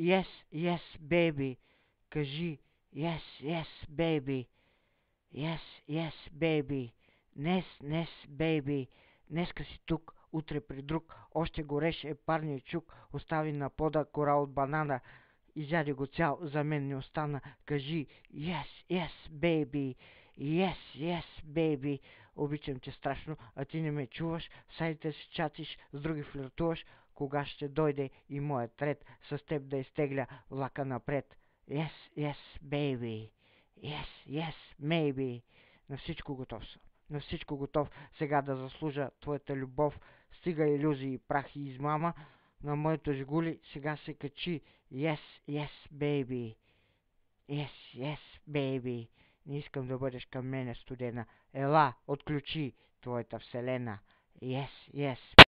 yes, yes, baby. Кажи, yes, yes, baby. Yes, yes, baby. Днес, baby. Днеска си тук, утре при друг. Още гореше е парният чук. Остави на пода кора от банана. Изяде го цял, за мен не остана. Кажи, yes, yes, baby. Yes, yes, baby. Обичам те страшно, а ти не ме чуваш. В сайтите си чатиш, с други флиртуваш. Кога ще дойде и моят ред с теб да изтегля влака напред? Yes, yes, baby. Yes, yes, maybe. На всичко готов съм. На всичко готов сега да заслужа твоята любов. Стига илюзии, прах и измама. На моето жигули сега се качи. Yes, yes, baby. Yes, yes, baby. Не искам да бъдеш към мене студена. Ела, отключи твоята вселена. Yes, yes.